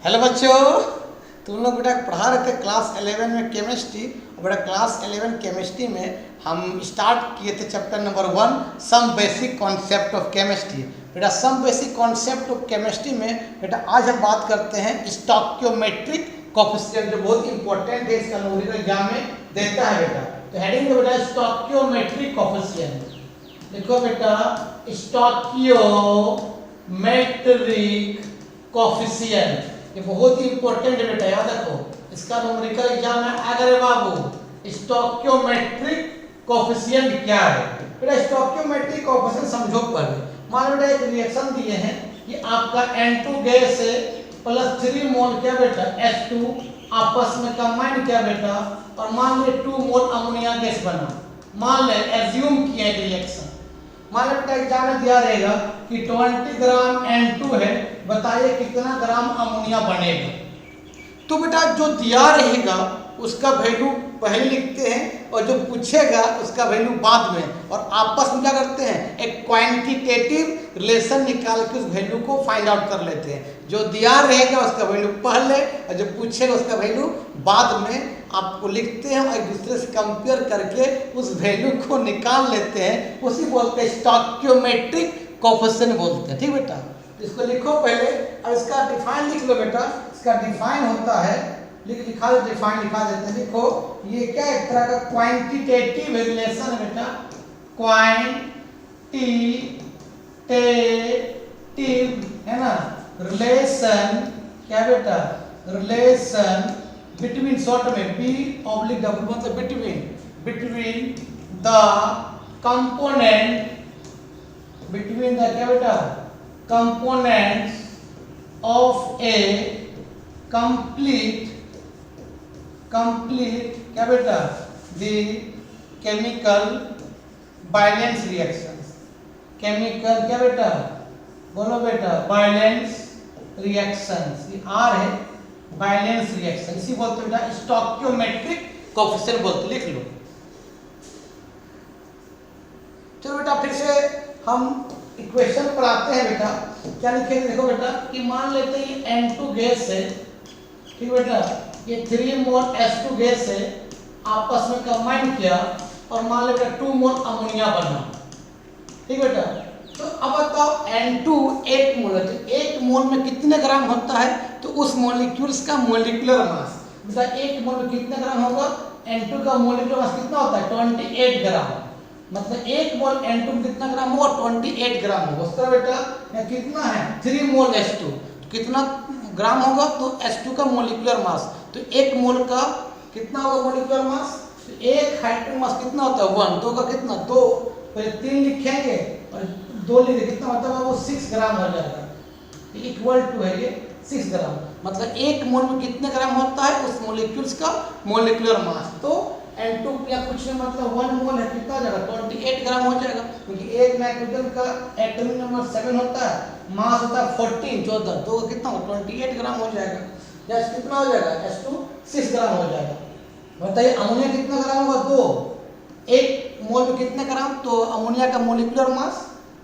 Hello बच्चों, तुम लोग बेटा पढ़ा रहे थे क्लास 11 में केमिस्ट्री। और बेटा क्लास 11 केमिस्ट्री में हम स्टार्ट किए थे chapter number 1 some basic concept of chemistry. बेटा some basic concept of chemistry में बेटा आज हम बात करते हैं स्टोइकियोमेट्रिक कोएफिशिएंट, जो बहुत इंपॉर्टेंट है, इसका न्यूमेरिकल एग्जाम में देता है बेटा। तो हेडिंग है बेटा स्टोइकियोमेट्रिक कोएफिशिएंट। देखो बेटा स्टोइकियोमेट्रिक कोएफिशिएंट ये बहुत ही इंपॉर्टेंट है बेटा, याद रखो। इसका न्यूमेरिकल एग्जाम में आएगा रे बाबू। स्टोइकियोमेट्रिक कोएफिशिएंट क्या है बेटा? स्टोइकियोमेट्रिक कोएफिशिएंट समझो पहले। मान लो बेटा एक रिएक्शन दिए हैं कि आपका N2 गैस है प्लस 3 मोल क्या बेटा H2 आपस में कंबाइन किया बेटा, और मान ले 2 मोल अमोनिया गैस बना। मान ले एज्यूम किया एक रिएक्शन। मान लो बेटा एग्जाम में दिया रहेगा कि 20 ग्राम N2 है, बताइए कितना ग्राम अमोनिया बनेगा। तो बेटा जो दिया रहेगा उसका वैल्यू पहले लिखते हैं और जो पूछेगा उसका वैल्यू बाद में, और आपस में क्या करते हैं, एक क्वांटिटेटिव रिलेशन निकाल के उस वैल्यू को फाइंड आउट कर लेते हैं। जो दिया रहेगा उसका वैल्यू पहले और जो पूछेगा उसका वैल्यू बाद में आपको लिखते हैं, और एक दूसरे से कंपेयर करके उस वैल्यू को निकाल लेते हैं। उसी बोलते हैं स्टोइकियोमेट्रिक कोएफिशिएंट बोलते हैं। ठीक बेटा, इसको लिखो पहले और इसका डिफाइन लिख लो बेटा। इसका डिफाइन होता है, लिखा दो, डिफाइन लिखा देते हैं। देखो ये क्या एक तरह का क्वांटिटेटिव रिलेशन है बेटा। क्वांटिटेटिव है ना, रिलेशन क्या बेटा, रिलेशन बिटवीन, शॉर्ट में B/W मतलब between the component, between the क्या बेटा components of a complete क्या बेटा the chemical balance reactions, chemical क्या बेटा बोलो बेटा balance reactions, ये R है balance reaction, इसी बोलते बेटा स्टोइकियोमेट्रिक कोएफिशिएंट बोलते। लिख लो। चलो बेटा फिर से हम इक्वेशन पर आते हैं बेटा। क्या लिखेंगे देखो बेटा कि मान लेते हैं ये N2 गैस है, ठीक बेटा, ये 3 मोल H2 गैस है, आपस में कंबाइन किया और मान ले बेटा 2 मोल अमोनिया बना। ठीक बेटा, तो अब बताओ N2 1 मोल है, तो 1 मोल में कितने ग्राम होता है? तो उस मॉलिक्यूल्स का मॉलिक्यूलर मास बेटा 1 मोल में कितने ग्राम होगा? N2 का मॉलिक्यूलर मास कितना होता है? 28 ग्राम। मतलब 1 मोल N2 में कितना ग्राम होगा? 28 ग्राम होगा। उसका बेटा कितना है? 3 मोल H2, तो कितना ग्राम होगा? तो H2 का मॉलिक्यूलर मास, तो 1 मोल का कितना होगा मॉलिक्यूलर मास? तो एक हाइड्रोजन मास कितना होता है? 1। 2 का कितना? 2। पहले 3 लिखेंगे और 2 लिखेंगे, कितना मतलब वो 6 ग्राम हो जाएगा। इक्वल टू है ये 6 ग्राम। मतलब 1 मोल में कितने ग्राम होता है उस मॉलिक्यूल्स का मॉलिक्यूलर मास? तो N2 या कुछ नहीं, मतलब 1 मोल है, कितना हो जाएगा? 28 ग्राम हो जाएगा, क्योंकि एक नाइट्रोजन का एटॉमिक नंबर 7 होता है, मास होता है 14, 14, 2 का कितना होगा? 28 ग्राम हो जाएगा। या कितना हो जाएगा? H2 6 ग्राम हो जाएगा। बताइए अमोनिया कितना ग्राम होगा? 2। 1 मोल में कितने ग्राम? तो अमोनिया का मॉलिक्यूलर मास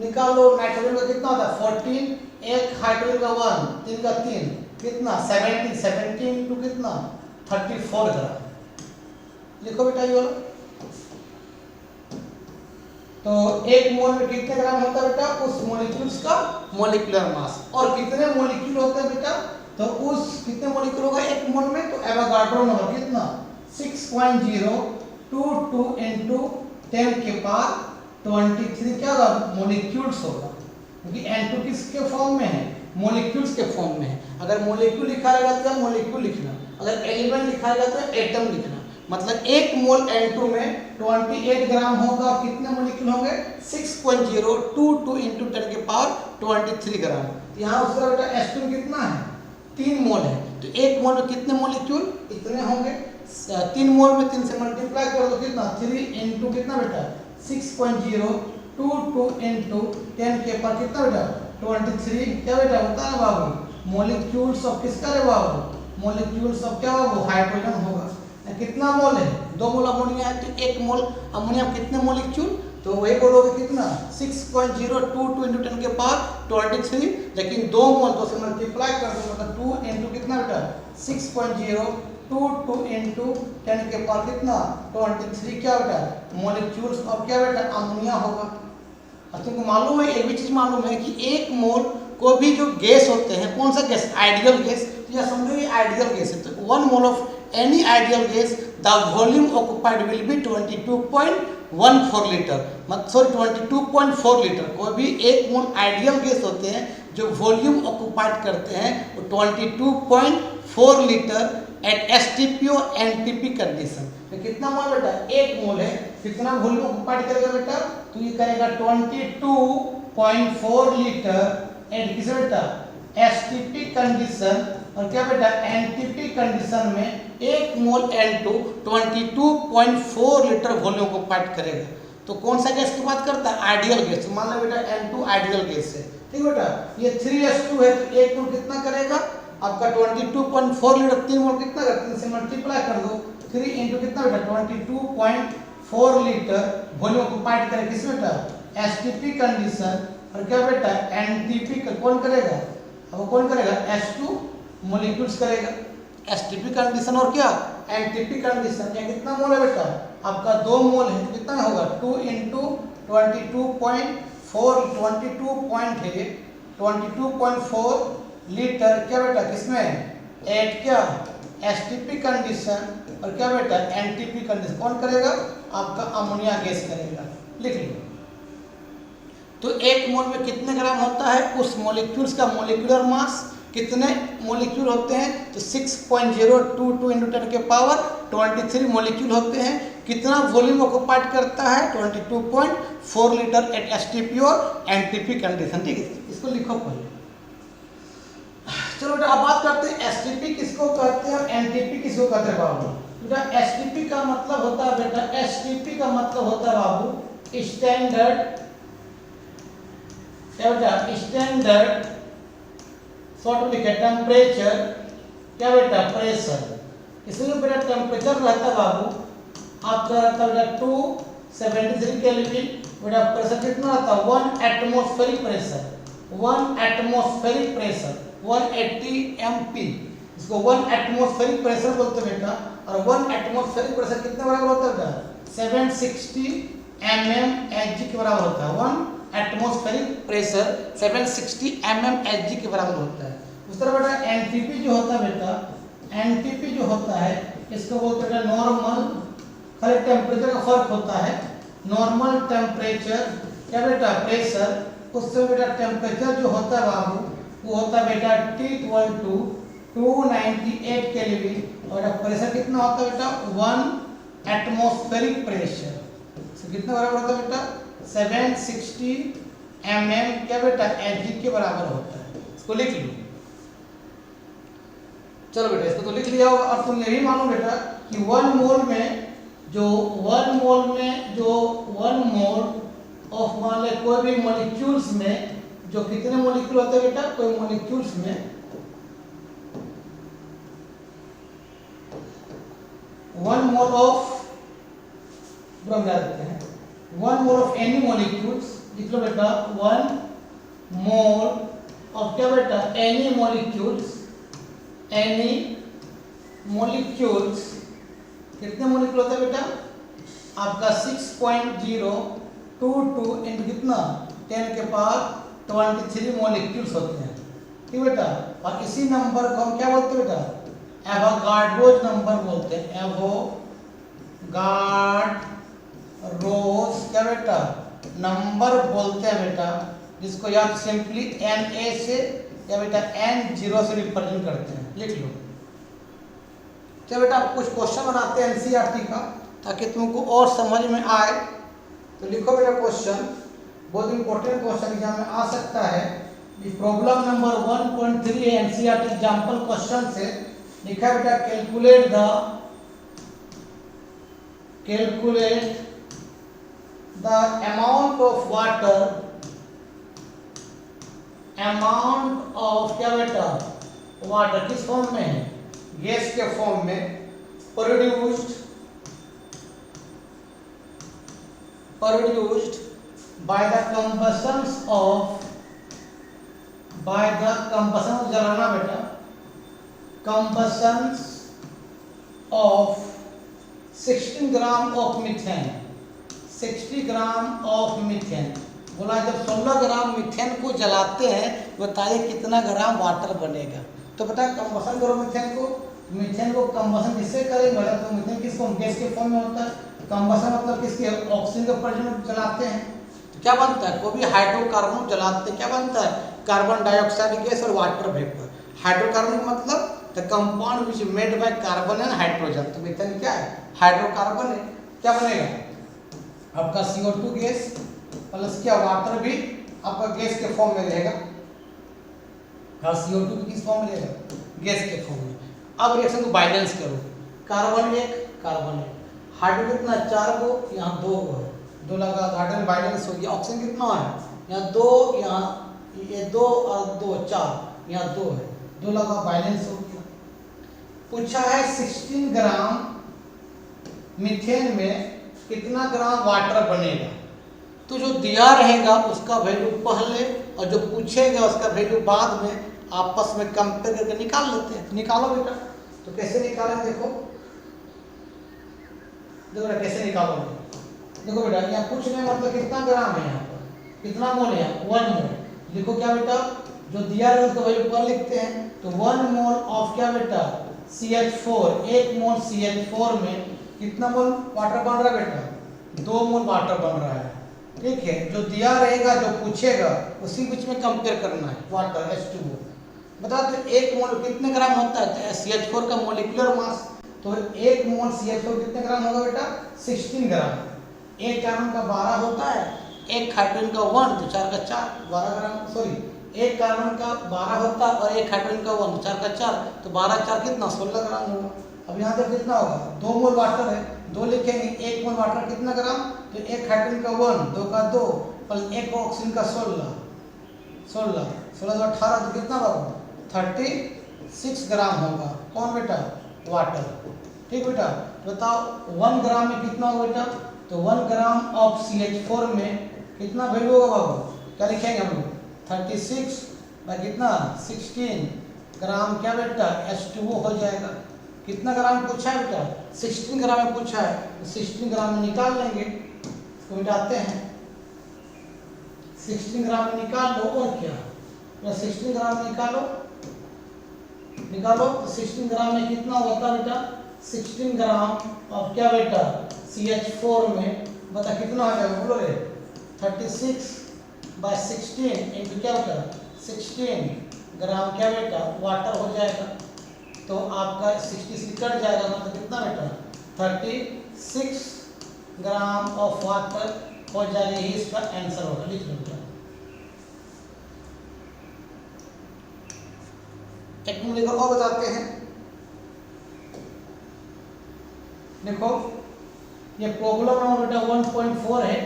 निकाल लो। नाइट्रोजन का कितना होता है? 14, एक हाइड्रोजन का 1, 3 का 3, कितना? 17 टू कितना? 34 ग्राम। लिखो बेटा ये वाला। तो 1 मोल में कितने ग्राम होता है बेटा? उस मॉलिक्यूल्स का मॉलिक्यूलर मास। और कितने मॉलिक्यूल होते हैं बेटा? तो उस कितने मॉलिक्यूल होगा 1 मोल में? तो एवोगाड्रो नंबर कितना? 6.022 into 10 के पावर 23 क्या होगा? मॉलिक्यूल्स होगा, क्योंकि N2 किसके फॉर्म में है? मॉलिक्यूल्स के फॉर्म में है। अगर मॉलिक्यूल लिखा रहेगा तो मॉलिक्यूल लिखना, अगर एलिमेंट लिखा रहेगा तो एटम लिखना। मतलब 1 मोल N2 में 28 ग्राम होगा, और कितने मॉलिक्यूल होंगे? 6.022 into 10 के पावर 23 ग्राम। यहाँ उसका बेटा H2 में कितना है? 3 मोल है, तो 1 मोल में कितने मॉलिक्यूल? इतने होंगे। 3 मोल में 3 से मल्टीप्लाई कर दो, कितना? 3 into कितना बेटा? 6.022 into 10 के पावर कितना बेटा? 23। क्या बेटा होता है बाबू? मॉलिक्यूल्स ऑफ किसका रे बाबू? मॉलिक्यूल्स ऑफ क्या बाबू? हाइड्रोजन होगा। कितना मोल है? 2 मोल अमोनिया है, तो 1 मोल अमोनिया में कितने मॉलिक्यूल? तो वही बोलोगे कितना 6.022 into 10 के पावर 23, लेकिन 2 मोल तो से मल्टीप्लाई कर दो मतलब 2 into कितना 6.022 इंटू 10 के पावर कितना 23 क्या बेटा मोलिक्यूल्स और क्या बेटा अमोनिया होगा। अब तुमको मालूम है एक भी चीज मालूम है कि एक मोल को भी जो गैस होते हैं कौन सा गैस आइडियल गैस, तो यह समझो ये आइडियल गैस है, तो 1 mole of any ideal gas the volume occupied will be 22.14 litre, मतलब सॉरी 22.4 लीटर। कोई भी एक मोल आइडियल गैस होते हैं जो वॉल्यूम ऑक्युपाइड करते हैं वो 22.4 लीटर एट एसटीपी और एनटीपी कंडीशन। तो कितना मोल बेटा एक मोल है, कितना वॉल्यूम ऑक्युपाइड करेगा बेटा, तो ये करेगा 22.4 लीटर एट किस बेटा एसटीपी कंडीशन, और क्या बेटा एनटीपी कंडीशन में एक मोल N2 22.4 लीटर वॉल्यूम ऑक्युपाइड करेगा। तो कौन सा गैस की बात करता है आइडियल गैस, तो मान लो बेटा N2 आइडियल गैस है, ठीक बेटा। ये 3s2 है तो एक मोल कितना करेगा आपका 22.4 लीटर, 3 मोल कितना करते हैं, 3 से मल्टीप्लाई कर दो, 3 इंटू कितना बेटा 22.4 लीटर वॉल्यूम ऑक्युपाइड करेगा किस बेटा एसटीपी कंडीशन, और क्या बेटा एनटीपी का कौन करेगा, अब कौन करेगा S2 मॉलिक्यूल्स करेगा एसटीपी कंडीशन और क्या एनटीपी कंडीशन। ये कितना मोल है बेटा आपका 2 मोल है, तो कितना होगा 2 इंटू 22.4 लीटर क्या बेटा किसमें एट क्या एसटीपी कंडीशन और क्या बेटा एनटीपी कंडीशन, कौन करेगा आपका अमोनिया गैस करेगा, लिख लो। तो एक मोल में कितने ग्राम होता है, उस मॉलिक्यूल्स का मॉलिक्यूलर मास कितने मॉलिक्यूल होते हैं, तो 6.022 इंटू 10 के पावर 23 मॉलिक्यूल होते हैं। कितना वॉल्यूम ऑक्युपाइड करता है 22.4 लीटर एट एसटीपी और एनटीपी कंडीशन, ठीक है, इसको लिखो पहले। चलो बेटा अब बात करते हैं एसटीपी किसको कहते हैं और एनटीपी किसको कहते हैं बाबू। बेटा एसटीपी का मतलब होता है बेटा एसटीपी का मतलब होता है बाबू स्टैंडर्ड क्या बेटा स्टैंडर्ड शॉर्ट लिखे टेम्परेचर क्या बेटा प्रेशर, इसलिए बेटा टेम्परेचर रहता बाबू आपका रहता बेटा 273 केल्विन, बेटा प्रेशर कितना रहता 1 atmospheric pressure, 1 atmospheric pressure 180 MP, इसको 1 एटमॉस्फेरिक प्रेशर बोलते हैं बेटा। और 1 एटमॉस्फेरिक प्रेशर कितने बराबर होता है बेटा 760 mmHg के बराबर होता है। 1 एटमॉस्फेरिक प्रेशर 760 mmHg के बराबर होता है। उस तरह बेटा एनटीपी जो होता है बेटा एनटीपी जो होता है इसको बोलते हैं नॉर्मल, खाली टेम्परेचर का फर्क होता है, नॉर्मल टेम्परेचर क्या बेटा प्रेशर, उससे बेटा टेम्परेचर जो होता है बाबू वो होता है बेटा T12 298 केल्विन, और प्रेशर कितना होता है बेटा 1 एटमॉस्फेरिक प्रेशर, कितना बराबर होता है बेटा 760 mm क्या बेटा Hg के बराबर होता है, इसको लिख लो। चलो बेटा इसको तो लिख लिया होगा। और तुम यही मानो बेटा कि 1 मोल ऑफ मान ले कोई भी मॉलिक्यूल्स में जो कितने मॉलिक्यूल होते हैं बेटा, कोई मॉलिक्यूल्स में 1 मोल ऑफ देते हैं 1 मोल ऑफ एनी मॉलिक्यूल्स, लिख लो बेटा 1 मोल ऑफ क्या बेटा एनी मॉलिक्यूल्स कितने मॉलिक्यूल होते हैं बेटा आपका 6.022 इंटू कितना 10 के पावर 23 मॉलिक्यूल्स होते हैं, ठीक बेटा। और इसी नंबर को हम क्या बोलते हैं बेटा एवोगाड्रोस नंबर बोलते हैं, एवोगाड्रोस क्या बेटा नंबर बोलते हैं बेटा, जिसको या सिंपली Na से या बेटा N0 से रिप्रेजेंट करते हैं, लिख लो। क्या बेटा आप कुछ क्वेश्चन बनाते हैं एनसीईआरटी का ताकि तुमको और समझ में आए, तो लिखो बेटा क्वेश्चन, बहुत इंपॉर्टेंट क्वेश्चन एग्जाम में आ सकता है। Problem number 1.3 NCERT example question से लिखा बेटा कैलकुलेट द अमाउंट ऑफ क्या बेटा वाटर किस फॉर्म में है गैस के फॉर्म में प्रोड्यूस्ड बाय द कंबसन जलाना बेटा combustion of 16 gram of methane, 60 gram of methane. बोला जब 16 ग्राम मीथेन को जलाते हैं बताइए कितना ग्राम वाटर बनेगा। तो पता है कंबसन करो मीथेन को कंबसन किससे करेंगे? तो मीथेन किस फॉर्म, गैस के फॉर्म में होता है। कंबसन मतलब किसके, ऑक्सीजन के प्रेजेंस में जलाते हैं तो क्या बनता है? कोई भी हाइड्रोकार्बन जलाते हैं क्या बनता है? कार्बन डाइऑक्साइड गैस और वाटर वेपर। हाइड्रोकार्बन मतलब the compound which made by carbon and hydrogen. तो मीथेन क्या है? हाइड्रोकार्बन है। क्या बनेगा आपका? CO2 गैस प्लस क्या, वाटर भी आपका गैस के फॉर्म में रहेगा। हाँ, CO2 भी किस फॉर्म में रहेगा? गैस के फॉर्म में। अब रिएक्शन को बैलेंस करो, कार्बन एक, हाइड्रोजन कितना 4 गो, यहाँ 2 गो है, 2 लगा हाइड्रोजन बैलेंस हो गया। ऑक्सीजन कितना है? यहाँ 2, यहाँ ये 2 और 2 4, यहाँ 2 है, 2 लगा बैलेंस हो गया। पूछा है 16 ग्राम मीथेन में कितना ग्राम वाटर बनेगा। तो जो दिया रहेगा उसका वैल्यू पहले और जो पूछेगा उसका वैल्यू बाद में आपस में कंपेयर करके निकाल लेते हैं। निकालो बेटा। तो कैसे निकालें? देखो बेटा कैसे निकालोगे। देखो बेटा यहाँ कुछ नहीं, मतलब कितना ग्राम है, यहाँ पर कितना मोल है? 1 मोल। लिखो क्या बेटा, जो दिया है उसका वैल्यू पर लिखते हैं। तो 1 मोल ऑफ क्या बेटा? CH4, 1 मोल CH4 में कितना मोल वाटर बन रहा है बेटा? 2 मोल वाटर बन रहा है। ठीक है, जो दिया रहेगा जो पूछेगा उसी बीच में कंपेयर करना है। वाटर H2O बता दो 1 मोल कितने ग्राम होता है? CH4 का मोलिकुलर मास। तो 1 मोल CH4 कितने ग्राम होगा बेटा? 16 ग्राम। एक कार्बन का 12 होता है, एक हाइड्रोजन का 1 तो 4 का 4, 12 ग्राम। सॉरी, एक कार्बन का 12 होता है और एक हाइड्रोजन का 1 तो 4 का 4, तो 12 4 कितना? 16 ग्राम होगा। अब यहाँ पर कितना होगा? 2 मोल वाटर है, 2 लिखेंगे। 1 मोल वाटर कितना ग्राम? तो एक हाइड्रोजन का 1, 2 का 2 प्लस एक ऑक्सीजन का 16 तो 18 तो कितना होगा? 36 ग्राम होगा। कौन बेटा? वाटर। ठीक बेटा, बताओ 1 ग्राम में कितना होगा बेटा? तो 1 ग्राम ऑफ CH4 में कितना वैल्यू होगा बाबू? क्या लिखेंगे हम लोग? 36 बाई कितना? 16 ग्राम क्या बेटा? H2O हो जाएगा। कितना ग्राम पूछा है बेटा? 16 ग्राम में पूछा है, तो 16 ग्राम में निकाल लेंगे। इसको मिटाते हैं, 16 ग्राम में निकाल लो। और क्या, 16 ग्राम में निकालो तो 16 ग्राम में कितना होता बेटा? 16 ग्राम और क्या बेटा? CH4 में बता कितना हो जाएगा? बोलो रे। 36 बाय 16 इंटू क्या बेटा? 16 ग्राम क्या बेटा? वाटर हो जाएगा। तो आपका 66 कट जाएगा, मतलब कितना बेटा? 36 ग्राम ऑफ वाटर हो जाएगा। यही इसका आंसर होगा। लिख लो बेटा। एक मिनट लेकर और बताते हैं। देखो ये प्रॉब्लम नंबर बेटा 1.4 है,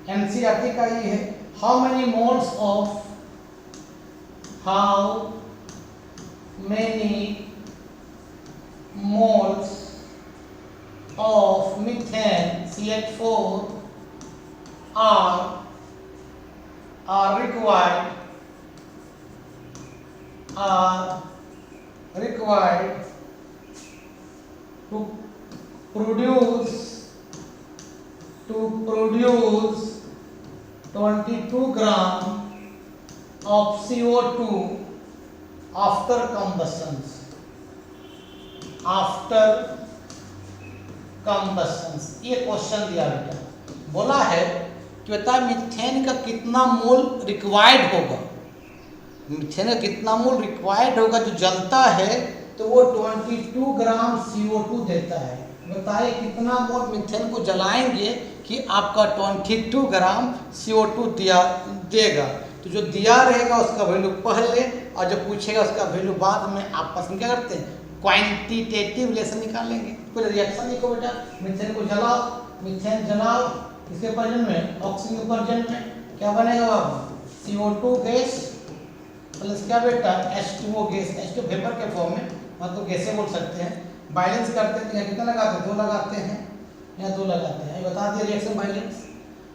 एनसीईआरटी का ये है। How many moles of methane CH4 are required to produce 22 gram of CO2 after combustion। ये क्वेश्चन दिया बेटा, बोला है कि बता मीथेन का कितना मोल रिक्वायर्ड होगा। मीथेन का कितना मोल रिक्वायर्ड होगा जो जलता है, तो वो 22 ग्राम CO2 देता है। बताइए कितना मोल मीथेन को जलाएंगे कि आपका 22 ग्राम CO2 देगा। तो जो दिया रहेगा उसका वैल्यू पहले और जो पूछेगा उसका वैल्यू बाद में आपस में क्या करते हैं? क्वांटिटेटिव रिलेशन निकालेंगे। पहले रिएक्शन लिखो बेटा। मीथेन को जलाओ, मीथेन जलाओ, इसके प्रेजेंट में ऑक्सीजन के प्रेजेंट में क्या बनेगा बाबू? CO2 गैस प्लस क्या बेटा? H2O gas. H2 वेपर के फॉर्म में, मतलब गैसें बोल सकते हैं। बैलेंस करते हैं, कितना लगाते हैं? 2 लगाते हैं, या 2 लगाते हैं। बता दिए रिएक्शन बैलेंस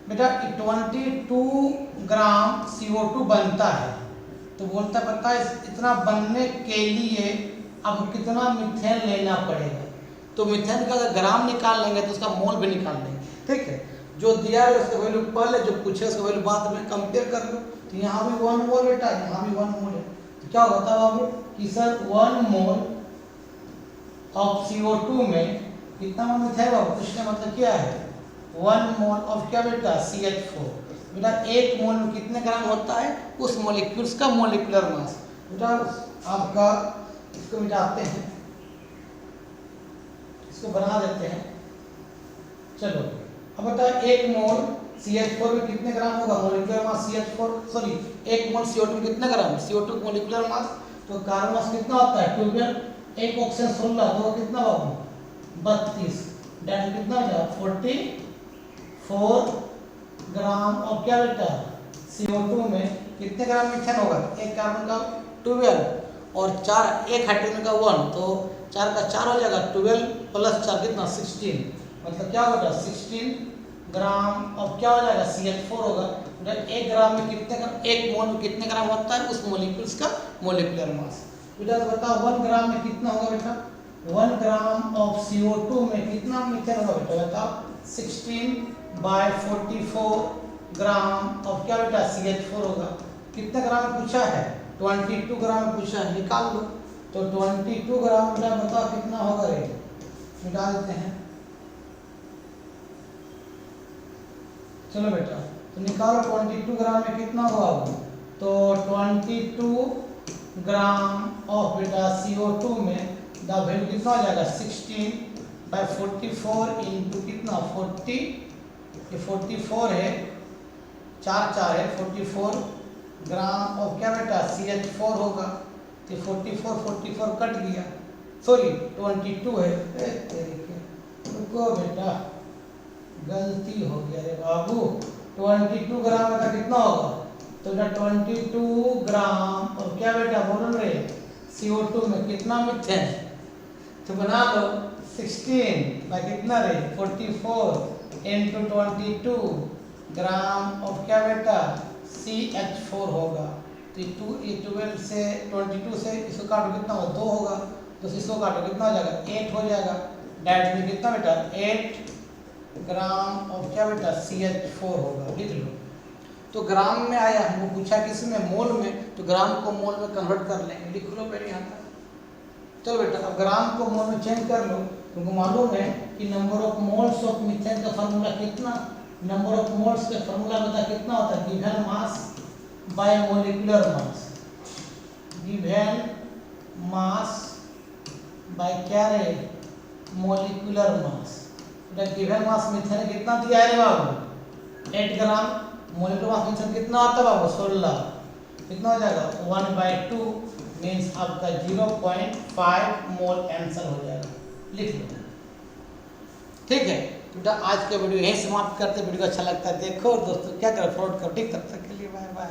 बेटा। 22 ग्राम CO2 बनता है, तो बोलता पता है इतना बनने के लिए अब कितना मीथेन लेना पड़ेगा, तो मीथेन का अगर ग्राम निकाल लेंगे तो उसका मोल भी निकाल लेंगे। ठीक है, जो दिया है उसका वैल्यू पहले, जो पूछे उसका वैल्यू बाद में कंपेयर कर लो। तो यहाँ भी 1 मोल बेटा, यहाँ भी 1 मोल है, तो क्या होता है बाबू कि सर 1 मोल ऑफ CO2 में कितना मोल है बाबू, तो इसका मतलब क्या है 1 मोल ऑफ क्या बेटा CH4। बेटा 1 मोल में कितने ग्राम होता है उस मॉलिक्यूल्स का मोलिकुलर मास। बेटा आपका इसको मिटाते हैं, इसको बना देते हैं। चलो अब बता 1 मोल CH4 में कितने ग्राम होगा मोलिकुलर मास CH4, सॉरी 1 मोल CO2 में कितना ग्राम CO2 का मोलिकुलर मास, तो कार्बन मास कितना होता है 12, एक ऑक्सीजन 16, तो कितना होगा 32, डेट कितना हो जाएगा 44 ग्राम ऑफ क्या बेटा CO2 में कितने ग्राम मीथेन होगा, एक कार्बन का 12 और 4 एक हाइड्रोजन का 1, तो 4 का 4 हो जाएगा 12 प्लस 4 कितना 16, मतलब क्या होगा 16 ग्राम और क्या हो जाएगा CH4 होगा। एक ग्राम में कितने ग्राम, एक मोल में कितने ग्राम होता है उस मोलिक्यूल्स का मोलिकुलर मास। बेटा तो बताओ 1 ग्राम में कितना होगा बेटा, 1 ग्राम ऑफ CO2 में कितना मीथेन होगा बेटा, बताओ 16/44 ग्राम ऑफ क्या बेटा CH4 होगा। कितने ग्राम में पूछा है 22 ग्राम में पूछा है, निकाल लो। तो 22 ग्राम बेटा बताओ कितना होगा रे, निकाल देते हैं। चलो बेटा तो निकालो 22 ग्राम में कितना होगा, तो 22 ग्राम ऑफ बेटा CO2 में द वैल्यू कितना हो जाएगा 16/44 इंटू कितना 40, ये 44 है, 4 है 44 ग्राम ऑफ क्या बेटा CH4 होगा। तो 44 कट गया, सॉरी 22 है, रुको बेटा गलती हो गया रे बाबू, 22 ग्राम का कितना होगा, तो बेटा 22 ग्राम और क्या बेटा बोल रहे CO2 में कितना मीथेन, तो बना लो 16 बाय कितना रे 44 इंटू 22 ग्राम ऑफ क्या बेटा CH4 होगा। तो 12 से 22 से इसको काटो कितना होगा 2 होगा, तो इसको काटो कितना हो जाएगा 8 हो जाएगा। डेट में कितना बेटा 8 ग्राम और क्या बेटा CH4 होगा, लिख लो। तो ग्राम में आया है, वो पूछा किस में मोल में, तो ग्राम को मोल में कन्वर्ट कर लेंगे, लिख लो पहले यहाँ तक। चलो बेटा अब ग्राम को मोल में चेंज कर लो। तुमको मालूम है कि number of moles of methane का फार्मूला कितना, नंबर ऑफ मोल्स का फार्मूला बता कितना होता है, given mass by molecular mass, given mass by क्या रे molecular mass. Given mass methane कितना दिया है बाबू 8 ग्राम, मोलिकुलर मास मीथेन कितना आता है बाबू 16, कितना हो जाएगा 1/2 मीन्स आपका 0.5 मोल आंसर हो जाएगा, लिख लो। ठीक है बेटा आज के वीडियो यहीं समाप्त करते, वीडियो अच्छा लगता है देखो और दोस्तों क्या करो फॉरवर्ड करो, ठीक तब तक के लिए बाय बाय।